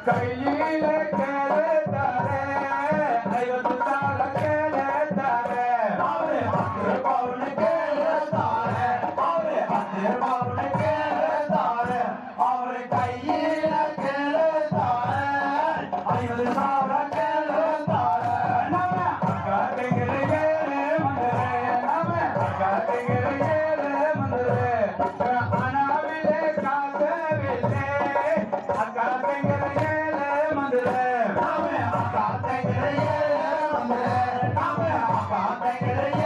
கையிலே கேட்டாரே 50 தாள கேட்டாரே அவரே 10 பவுன் கேட்டாரே அவரே 10 பவுன் கேட்டாரே அவரே கையிலே கேட்டாரே 50 தாள கேட்டாரே நம்ம அக்கா தெங்கரே மந்தரே நம்ம அக்கா தெங்கரே மந்தரே அனாவிலே காசவில்லை அக்கா தெங்கரே Come here,